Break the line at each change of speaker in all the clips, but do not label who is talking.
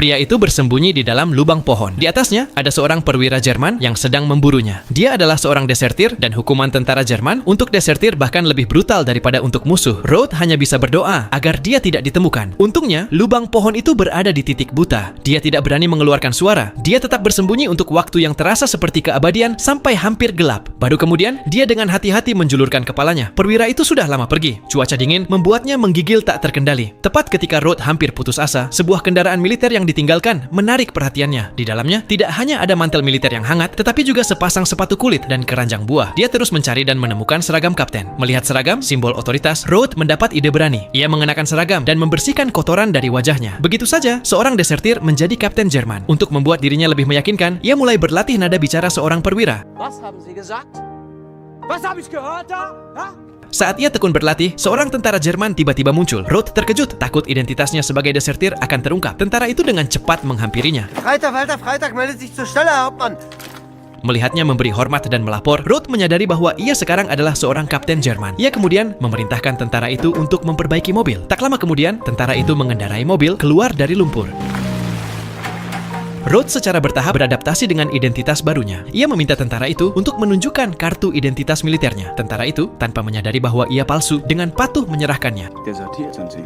Pria itu bersembunyi di dalam lubang pohon. Di atasnya ada seorang perwira Jerman yang sedang memburunya. Dia adalah seorang desertir dan hukuman tentara Jerman untuk desertir bahkan lebih brutal daripada untuk musuh. Roth hanya bisa berdoa agar dia tidak ditemukan. Untungnya, lubang pohon itu berada di titik buta. Dia tidak berani mengeluarkan suara. Dia tetap bersembunyi untuk waktu yang terasa seperti keabadian sampai hampir gelap. Baru kemudian, dia dengan hati-hati menjulurkan kepalanya. Perwira itu sudah lama pergi. Cuaca dingin membuatnya menggigil tak terkendali. Tepat ketika Roth hampir putus asa, sebuah kendaraan militer yang ditinggalkan menarik perhatiannya. Di dalamnya tidak hanya ada mantel militer yang hangat, tetapi juga sepasang sepatu kulit dan keranjang buah. Dia terus mencari dan menemukan seragam kapten. Melihat seragam, simbol otoritas, Roth mendapat ide berani. Ia mengenakan seragam dan membersihkan kotoran dari wajahnya. Begitu saja, seorang desertir menjadi kapten Jerman. Untuk membuat dirinya lebih meyakinkan, ia mulai berlatih nada bicara seorang perwira.
Was haben Sie gesagt? Was habe ich gehört da? Ha?
Saat ia tekun berlatih, seorang tentara Jerman tiba-tiba muncul. Roth terkejut, takut identitasnya sebagai desertir akan terungkap. Tentara itu dengan cepat menghampirinya.
Freitag, meldet sich zur Stelle, Herr Hauptmann.
Melihatnya memberi hormat dan melapor, Roth menyadari bahwa ia sekarang adalah seorang kapten Jerman. Ia kemudian memerintahkan tentara itu untuk memperbaiki mobil. Tak lama kemudian, tentara itu mengendarai mobil keluar dari lumpur. Roth secara bertahap beradaptasi dengan identitas barunya. Ia meminta tentara itu untuk menunjukkan kartu identitas militernya. Tentara itu, tanpa menyadari bahwa ia palsu, dengan patuh menyerahkannya.
Desertierten Sie?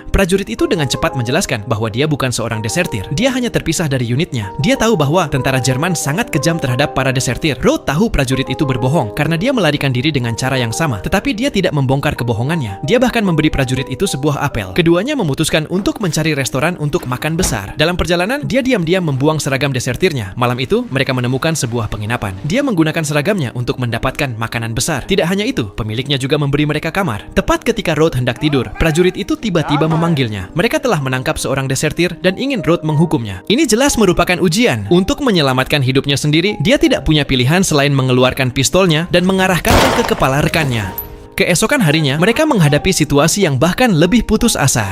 Prajurit itu dengan cepat menjelaskan bahwa dia bukan seorang desertir. Dia hanya terpisah dari unitnya. Dia tahu bahwa tentara Jerman sangat kejam terhadap para desertir. Roth tahu prajurit itu berbohong karena dia melarikan diri dengan cara yang sama. Tetapi dia tidak membongkar kebohongannya. Dia bahkan memberi prajurit itu sebuah apel. Keduanya memutuskan untuk mencari restoran untuk makan besar. Dalam perjalanan, dia diam-diam membuang seragam desertirnya. Malam itu, mereka menemukan sebuah penginapan. Dia menggunakan seragamnya untuk mendapatkan makanan besar. Tidak hanya itu, pemiliknya juga memberi mereka kamar. Tepat ketika Roth hendak tidur, prajurit itu tiba-tiba memanggilnya. Mereka telah menangkap seorang desertir dan ingin Roth menghukumnya. Ini jelas merupakan ujian. Untuk menyelamatkan hidupnya sendiri, dia tidak punya pilihan selain mengeluarkan pistolnya dan mengarahkannya ke kepala rekannya. Keesokan harinya, mereka menghadapi situasi yang bahkan lebih putus asa.